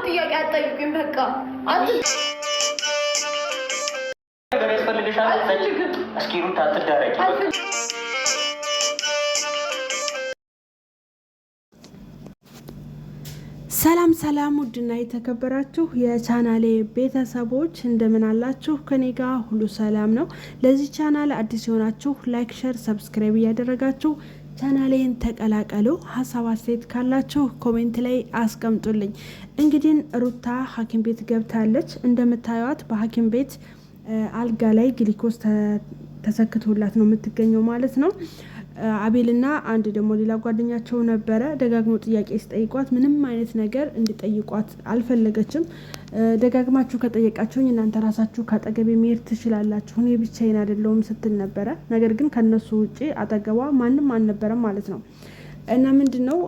ጥያቄ አትጠይቁኝ። በቃ ነገር ያስፈልግሻል። አልፈልግም። እስኪ ሩት አትዳረቂ። ሰላም ሰላም፣ ውድና የተከበራችሁ የቻናሌ ቤተሰቦች እንደምን አላችሁ? ከኔ ጋር ሁሉ ሰላም ነው። ለዚህ ቻናል አዲስ የሆናችሁ ላይክ፣ ሸር፣ ሰብስክራይብ እያደረጋችሁ ቻናሌን ተቀላቀሉ። ሀሳብ አስተያየት ካላችሁ ኮሜንት ላይ አስቀምጡልኝ። እንግዲህ ሩታ ሐኪም ቤት ገብታለች። እንደምታዩት በሐኪም ቤት አልጋ ላይ ግሊኮስ ተሰክቶላት ነው የምትገኘው ማለት ነው። አቤልና አንድ ደግሞ ሌላ ጓደኛቸው ነበረ። ደጋግሞ ጥያቄ ሲጠይቋት ምንም አይነት ነገር እንዲጠይቋት አልፈለገችም። ደጋግማችሁ ከጠየቃችሁኝ እናንተ ራሳችሁ ካጠገቤ መሄድ ትችላላችሁ፣ እኔ ብቻዬን አይደለሁም ስትል ነበረ። ነገር ግን ከነሱ ውጪ አጠገቧ ማንም አልነበረም ማለት ነው። እና ምንድነው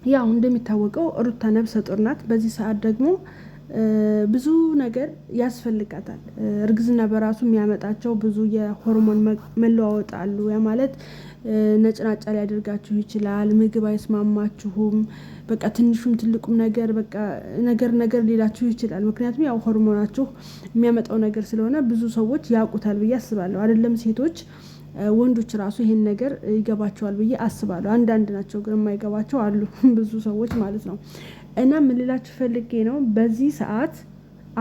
ያው እንደሚታወቀው ሩታ ነብሰ ጡር ናት። በዚህ ሰዓት ደግሞ ብዙ ነገር ያስፈልጋታል። እርግዝና በራሱ የሚያመጣቸው ብዙ የሆርሞን መለዋወጥ አሉ። ያ ማለት ነጭናጫ ሊያደርጋችሁ ይችላል። ምግብ አይስማማችሁም። በቃ ትንሹም ትልቁም ነገር በቃ ነገር ሊላችሁ ይችላል። ምክንያቱም ያው ሆርሞናችሁ የሚያመጣው ነገር ስለሆነ ብዙ ሰዎች ያውቁታል ብዬ አስባለሁ። አይደለም ሴቶች፣ ወንዶች ራሱ ይሄን ነገር ይገባቸዋል ብዬ አስባለሁ። አንዳንድ ናቸው ግን የማይገባቸው አሉ ብዙ ሰዎች ማለት ነው። እና ምን ልላችሁ ፈልጌ ነው፣ በዚህ ሰዓት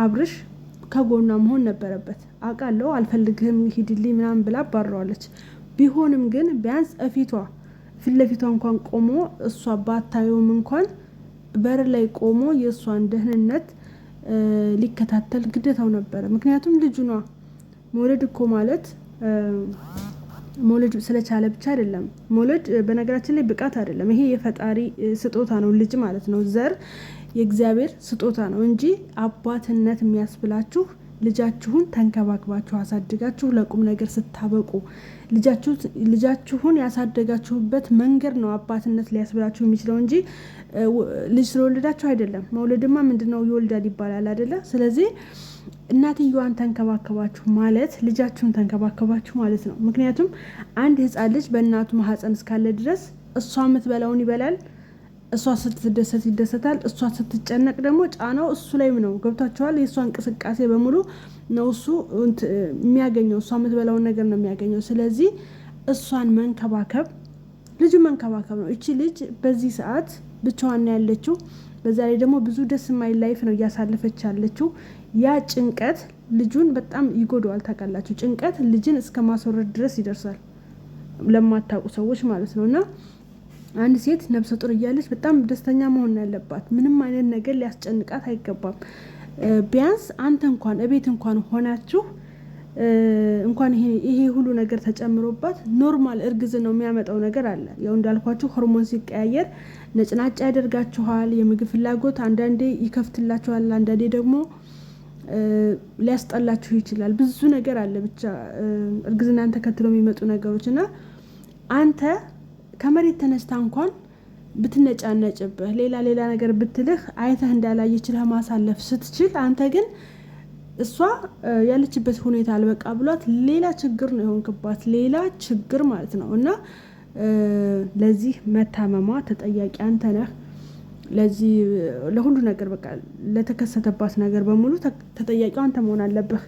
አብርሽ ከጎኗ መሆን ነበረበት። አውቃለሁ አልፈልግህም ሂድልኝ ምናምን ብላ ባረዋለች። ቢሆንም ግን ቢያንስ ፊት ለፊቷ እንኳን ቆሞ እሷ ባታየውም እንኳን በር ላይ ቆሞ የእሷን ደህንነት ሊከታተል ግዴታው ነበረ። ምክንያቱም ልጁ ነዋ። መውለድ እኮ ማለት መውለድ ስለቻለ ብቻ አይደለም። መውለድ በነገራችን ላይ ብቃት አይደለም። ይሄ የፈጣሪ ስጦታ ነው። ልጅ ማለት ነው፣ ዘር የእግዚአብሔር ስጦታ ነው እንጂ አባትነት የሚያስብላችሁ ልጃችሁን ተንከባክባችሁ አሳድጋችሁ ለቁም ነገር ስታበቁ ልጃችሁን ያሳደጋችሁበት መንገድ ነው አባትነት ሊያስብላችሁ የሚችለው እንጂ ልጅ ስለወለዳችሁ አይደለም። መውለድማ ምንድነው ይወልዳል ይባላል አይደለ? ስለዚህ እናትየዋን ተንከባከባችሁ ማለት ልጃችሁን ተንከባከባችሁ ማለት ነው። ምክንያቱም አንድ ሕፃን ልጅ በእናቱ ማህፀን እስካለ ድረስ እሷ የምትበላውን ይበላል፣ እሷ ስትደሰት ይደሰታል፣ እሷ ስትጨነቅ ደግሞ ጫናው እሱ ላይም ነው። ገብታችኋል? የእሷ እንቅስቃሴ በሙሉ ነው እሱ የሚያገኘው። እሷ የምትበላውን ነገር ነው የሚያገኘው። ስለዚህ እሷን መንከባከብ፣ ልጁ መንከባከብ ነው። እቺ ልጅ በዚህ ሰዓት ብቻዋን ያለችው። በዛ ላይ ደግሞ ብዙ ደስ የማይል ላይፍ ነው እያሳለፈች ያለችው። ያ ጭንቀት ልጁን በጣም ይጎዳዋል። ታውቃላችሁ፣ ጭንቀት ልጅን እስከ ማስወረድ ድረስ ይደርሳል፣ ለማታውቁ ሰዎች ማለት ነው። እና አንድ ሴት ነብሰ ጡር እያለች በጣም ደስተኛ መሆን ያለባት፣ ምንም አይነት ነገር ሊያስጨንቃት አይገባም። ቢያንስ አንተ እንኳን እቤት እንኳን ሆናችሁ እንኳን ይሄ ሁሉ ነገር ተጨምሮባት ኖርማል እርግዝና ነው የሚያመጣው ነገር አለ። ያው እንዳልኳችሁ ሆርሞን ሲቀያየር ነጭናጫ ያደርጋችኋል። የምግብ ፍላጎት አንዳንዴ ይከፍትላችኋል፣ አንዳንዴ ደግሞ ሊያስጠላችሁ ይችላል። ብዙ ነገር አለ ብቻ እርግዝናን ተከትለው የሚመጡ ነገሮች እና አንተ ከመሬት ተነስታ እንኳን ብትነጫነጭብህ ሌላ ነገር ብትልህ አይተህ እንዳላየችልህ ማሳለፍ ስትችል፣ አንተ ግን እሷ ያለችበት ሁኔታ አልበቃ ብሏት ሌላ ችግር ነው የሆንክባት፣ ሌላ ችግር ማለት ነው። እና ለዚህ መታመሟ ተጠያቂ አንተ ነህ። ለዚህ ለሁሉ ነገር በቃ ለተከሰተባት ነገር በሙሉ ተጠያቂው አንተ መሆን አለብህ።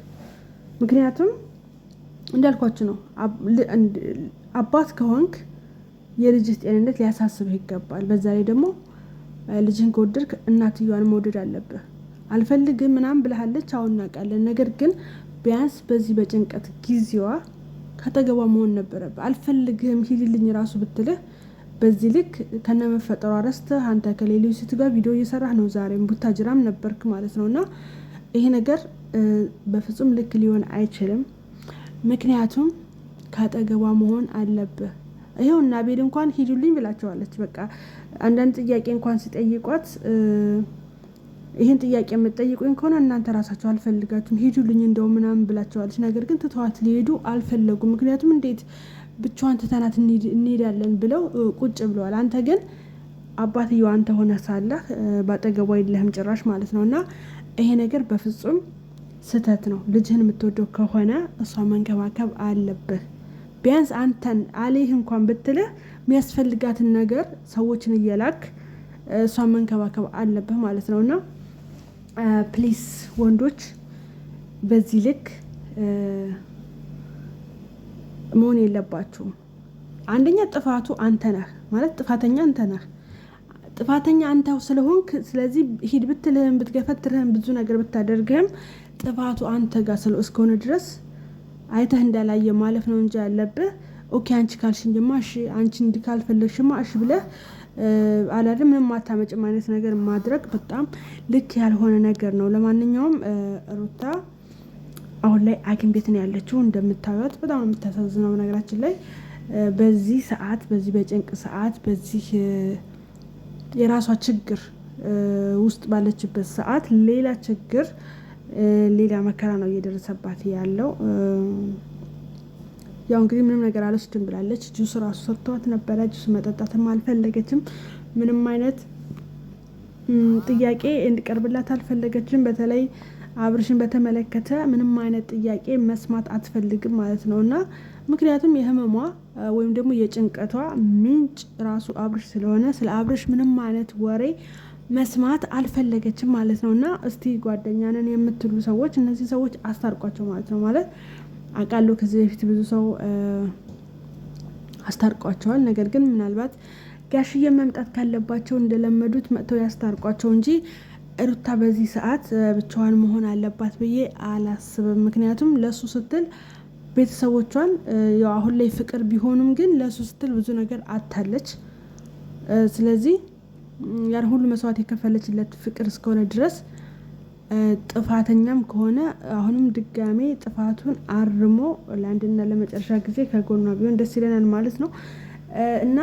ምክንያቱም እንዳልኳችሁ ነው፣ አባት ከሆንክ የልጅህ ጤንነት ሊያሳስብህ ይገባል። በዛ ላይ ደግሞ ልጅህን ከወደድክ እናትየዋን መውደድ አለብህ። አልፈልግም ምናምን ብለሃለች፣ አሁን እናውቃለን። ነገር ግን ቢያንስ በዚህ በጭንቀት ጊዜዋ ከተገባ መሆን ነበረብህ። አልፈልግም ሂድልኝ ራሱ ብትልህ በዚህ ልክ ከነመፈጠሯ ረስተህ አንተ ከሌሎች ሴት ጋር ቪዲዮ እየሰራህ ነው። ዛሬም ቡታጅራም ነበርክ ማለት ነው። እና ይሄ ነገር በፍጹም ልክ ሊሆን አይችልም። ምክንያቱም ካጠገቧ መሆን አለብህ። ይሄው እና አቤል እንኳን ሂዱልኝ ብላቸዋለች። በቃ አንዳንድ ጥያቄ እንኳን ሲጠይቋት ይሄን ጥያቄ የምትጠይቁኝ ከሆነ እናንተ ራሳችሁ አልፈልጋችሁም ሂዱልኝ እንደው ምናምን ብላቸዋለች። ነገር ግን ትተዋት ሊሄዱ አልፈለጉም። ምክንያቱም እንዴት ብቻዋን ትተናት እንሄዳለን ብለው ቁጭ ብለዋል። አንተ ግን አባትየው አንተ ሆነ ሳለህ ባጠገቧ የለህም ጭራሽ ማለት ነው። እና ይሄ ነገር በፍጹም ስህተት ነው። ልጅህን የምትወደው ከሆነ እሷ መንከባከብ አለብህ። ቢያንስ አንተን አሌህ እንኳን ብትልህ የሚያስፈልጋትን ነገር ሰዎችን እየላክ እሷን መንከባከብ አለብህ ማለት ነውና ፕሊስ ወንዶች በዚህ ልክ መሆን የለባችሁም። አንደኛ ጥፋቱ አንተ ነህ ማለት ጥፋተኛ አንተ ነህ። ጥፋተኛ አንተው ስለሆንክ ስለዚህ ሂድ ብትልህም ብትገፈትርህም ብዙ ነገር ብታደርግህም ጥፋቱ አንተ ጋር እስከሆነ ድረስ አይተህ እንዳላየ ማለፍ ነው እንጂ ያለብህ ኦኬ አንቺ ካልሽኝማ እሺ አንቺ እንድካልፈለግሽማ እሺ ብለህ አላለም ምንም ማታመጭም አይነት ነገር ማድረግ በጣም ልክ ያልሆነ ነገር ነው። ለማንኛውም ሩታ አሁን ላይ ሐኪም ቤት ነው ያለችው እንደምታዩት በጣም የምታሳዝነው ነገራችን ላይ በዚህ ሰዓት በዚህ በጭንቅ ሰዓት በዚህ የራሷ ችግር ውስጥ ባለችበት ሰዓት ሌላ ችግር ሌላ መከራ ነው እየደረሰባት ያለው። ያው እንግዲህ ምንም ነገር አልወስድም ብላለች። ጁስ ራሱ ሰጥቷት ነበረ። ጁስ መጠጣትም አልፈለገችም። ምንም አይነት ጥያቄ እንዲቀርብላት አልፈለገችም። በተለይ አብርሽን በተመለከተ ምንም አይነት ጥያቄ መስማት አትፈልግም ማለት ነውና ምክንያቱም የህመሟ ወይም ደግሞ የጭንቀቷ ምንጭ ራሱ አብርሽ ስለሆነ ስለ አብርሽ ምንም አይነት ወሬ መስማት አልፈለገችም ማለት ነውና እስቲ ጓደኛ ነን የምትሉ ሰዎች እነዚህ ሰዎች አስታርቋቸው ማለት ነው። ማለት አውቃለሁ ከዚህ በፊት ብዙ ሰው አስታርቋቸዋል። ነገር ግን ምናልባት ጋሽዬ መምጣት ካለባቸው እንደለመዱት መጥተው ያስታርቋቸው እንጂ ሩታ በዚህ ሰዓት ብቻዋን መሆን አለባት ብዬ አላስብም። ምክንያቱም ለሱ ስትል ቤተሰቦቿን ያው አሁን ላይ ፍቅር ቢሆኑም ግን ለሱ ስትል ብዙ ነገር አታለች። ስለዚህ ያን ሁሉ መስዋዕት የከፈለችለት ፍቅር እስከሆነ ድረስ ጥፋተኛም ከሆነ አሁንም ድጋሜ ጥፋቱን አርሞ ለአንድና ለመጨረሻ ጊዜ ከጎኗ ቢሆን ደስ ይለናል ማለት ነው። እና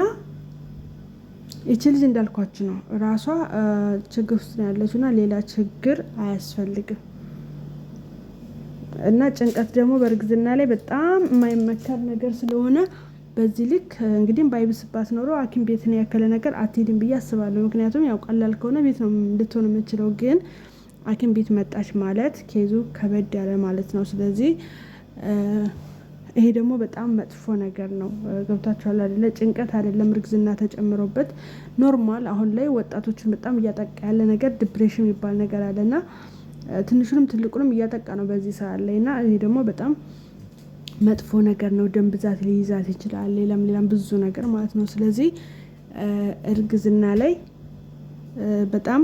ይቺ ልጅ እንዳልኳችሁ ነው ራሷ ችግር ውስጥ ነው ያለችውና ሌላ ችግር አያስፈልግም። እና ጭንቀት ደግሞ በእርግዝና ላይ በጣም የማይመከር ነገር ስለሆነ በዚህ ልክ እንግዲህ ባይብስባት ኖሮ ሐኪም ቤት ነው ያከለ ነገር አትሄድም ብዬ አስባለሁ። ምክንያቱም ያው ቀላል ከሆነ ቤት ነው ልትሆን የምችለው ግን ሐኪም ቤት መጣች ማለት ኬዙ ከበድ ያለ ማለት ነው። ስለዚህ ይሄ ደግሞ በጣም መጥፎ ነገር ነው። ገብታችኋል አይደለ? ጭንቀት አይደለም እርግዝና ተጨምሮበት ኖርማል አሁን ላይ ወጣቶችን በጣም እያጠቃ ያለ ነገር ዲፕሬሽን የሚባል ነገር አለና ትንሹንም ትልቁንም እያጠቃ ነው በዚህ ሰዓት ላይና ይሄ ደግሞ በጣም መጥፎ ነገር ነው። ደም ብዛት ሊይዛት ይችላል ሌላም ብዙ ነገር ማለት ነው። ስለዚህ እርግዝና ላይ በጣም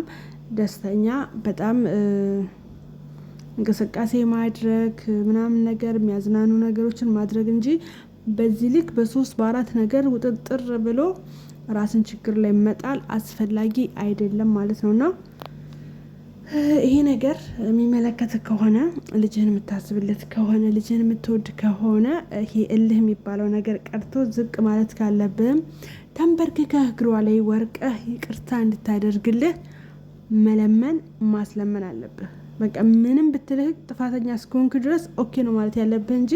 ደስተኛ በጣም እንቅስቃሴ ማድረግ ምናምን ነገር የሚያዝናኑ ነገሮችን ማድረግ እንጂ በዚህ ልክ በ3 በ4 ነገር ውጥጥር ብሎ ራስን ችግር ላይ መጣል አስፈላጊ አይደለም ማለት ነውና ይሄ ነገር የሚመለከት ከሆነ ልጅህን የምታስብለት ከሆነ ልጅህን የምትወድ ከሆነ ይሄ እልህ የሚባለው ነገር ቀርቶ ዝቅ ማለት ካለብህም ተንበርክከህ እግሯ ላይ ወርቀህ ይቅርታ እንድታደርግልህ መለመን ማስለመን አለብህ። በቃ ምንም ብትልህ ጥፋተኛ እስከሆንክ ድረስ ኦኬ ነው ማለት ያለብህ እንጂ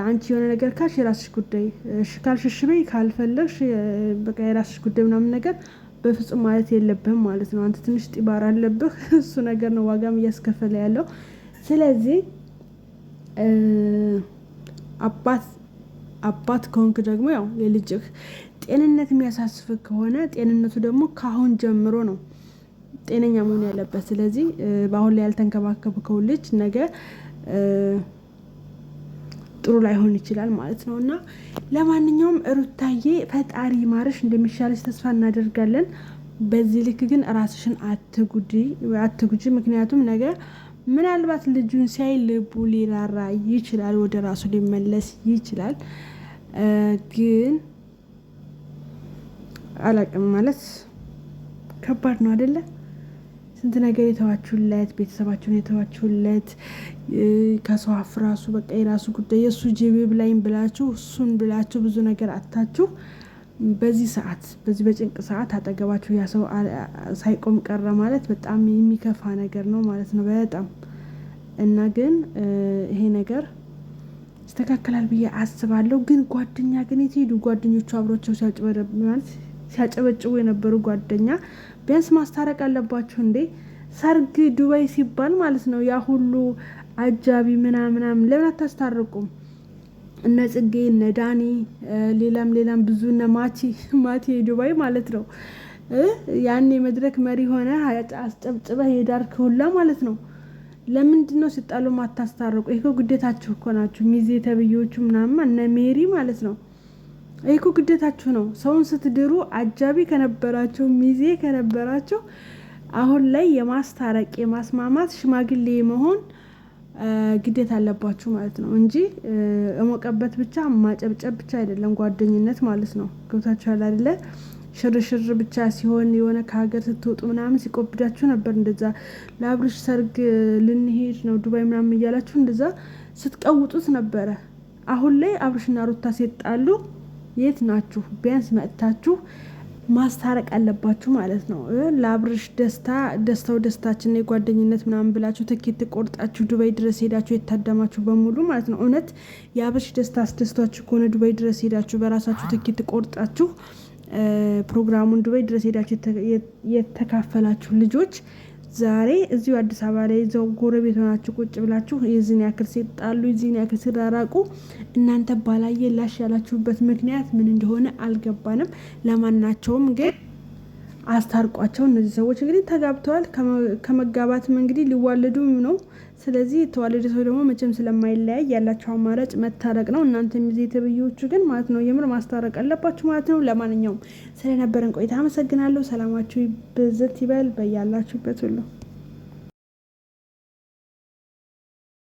አንቺ የሆነ ነገር ካልሽ የራስሽ ጉዳይ እሺ ካልሽ እሺ በይ ካልፈለግሽ በቃ የራስሽ ጉዳይ ምናምን ነገር በፍጹም ማለት የለብህም ማለት ነው። አንተ ትንሽ ጢባር አለብህ እሱ ነገር ነው ዋጋም እያስከፈለ ያለው። ስለዚህ አባት ከሆንክ ደግሞ ያው የልጅህ ጤንነት የሚያሳስብ ከሆነ ጤንነቱ ደግሞ ካሁን ጀምሮ ነው ጤነኛ መሆን ያለበት። ስለዚህ በአሁን ላይ ያልተንከባከብከው ልጅ ነገ ጥሩ ላይሆን ይችላል ማለት ነው። እና ለማንኛውም ሩታዬ ፈጣሪ ማርሽ እንደሚሻለሽ ተስፋ እናደርጋለን። በዚህ ልክ ግን ራስሽን አትጉጂ። ምክንያቱም ነገ ምናልባት ልጁን ሲያይ ልቡ ሊራራ ይችላል፣ ወደ ራሱ ሊመለስ ይችላል። ግን አላቅም ማለት ከባድ ነው አይደለ? ስንት ነገር የተዋችሁለት ቤተሰባችሁን የተዋችሁለት ከሰው አፍ ራሱ በቃ የራሱ ጉዳይ የእሱ ጅብ ብላይም ብላችሁ እሱን ብላችሁ ብዙ ነገር አታችሁ በዚህ ሰዓት በዚህ በጭንቅ ሰዓት አጠገባችሁ ያ ሰው ሳይቆም ቀረ ማለት በጣም የሚከፋ ነገር ነው ማለት ነው በጣም። እና ግን ይሄ ነገር ይስተካከላል ብዬ አስባለሁ። ግን ጓደኛ ግን የትሄዱ ጓደኞቹ አብሮቸው ሲያጨበጭቡ የነበሩ ጓደኛ ቢያንስ ማስታረቅ አለባችሁ እንዴ? ሰርግ ዱባይ ሲባል ማለት ነው ያ ሁሉ አጃቢ ምናምን ለምን አታስታርቁም? እነ ጽጌ እነ ዳኒ ሌላም ብዙ እነ ማቲ ዱባይ ማለት ነው ያኔ መድረክ መሪ ሆነ አስጨብጭበህ የዳርክ ሁላ ማለት ነው። ለምንድነው ሲጣሉ ማታስታርቁ? ይሄ ግዴታችሁ እኮ ናችሁ። ሚዜ ተብዮቹ ምናምን እነ ሜሪ ማለት ነው። ይሄ ግዴታችሁ ነው። ሰውን ስትድሩ አጃቢ ከነበራችሁ ሚዜ ከነበራችሁ አሁን ላይ የማስታረቅ የማስማማት ሽማግሌ መሆን ግዴታ አለባችሁ ማለት ነው እንጂ እሞቀበት ብቻ ማጨብጨብ ብቻ አይደለም ጓደኝነት ማለት ነው። ገብታችኋል አይደለ? ሽርሽር ብቻ ሲሆን የሆነ ከሀገር ስትወጡ ምናምን ሲቆብዳችሁ ነበር እንደዛ ለአብርሽ ሰርግ ልንሄድ ነው ዱባይ ምናምን እያላችሁ እንደዛ ስትቀውጡት ነበረ። አሁን ላይ አብርሽና ሩታ ሲጣሉ የት ናችሁ? ቢያንስ መጥታችሁ ማስታረቅ አለባችሁ ማለት ነው። ለአብርሽ ደስታው ደስታችን ነው የጓደኝነት ምናምን ብላችሁ ትኬት ቆርጣችሁ ዱባይ ድረስ ሄዳችሁ የታደማችሁ በሙሉ ማለት ነው። እውነት የአብርሽ ደስታ አስደስቷችሁ ከሆነ ዱባይ ድረስ ሄዳችሁ በራሳችሁ ትኬት ቆርጣችሁ ፕሮግራሙን ዱባይ ድረስ ሄዳችሁ የተካፈላችሁ ልጆች ዛሬ እዚሁ አዲስ አበባ ላይ እዛው ጎረቤት ሆናችሁ ቁጭ ብላችሁ የዚህን ያክል ሲጣሉ የዚህን ያክል ሲራራቁ እናንተ ባላየ ላሽ ያላችሁበት ምክንያት ምን እንደሆነ አልገባንም። ለማናቸውም ግን አስታርቋቸው። እነዚህ ሰዎች እንግዲህ ተጋብተዋል። ከመጋባትም እንግዲህ ሊዋለዱ ነው። ስለዚህ የተዋለደ ሰው ደግሞ መቼም ስለማይለያይ ያላቸው አማራጭ መታረቅ ነው። እናንተ ሚዜ ተብዮቹ ግን ማለት ነው የምር ማስታረቅ አለባችሁ ማለት ነው። ለማንኛውም ስለነበረን ቆይታ አመሰግናለሁ። ሰላማችሁ ይብዛት ይበል በያላችሁበት ሁሉ።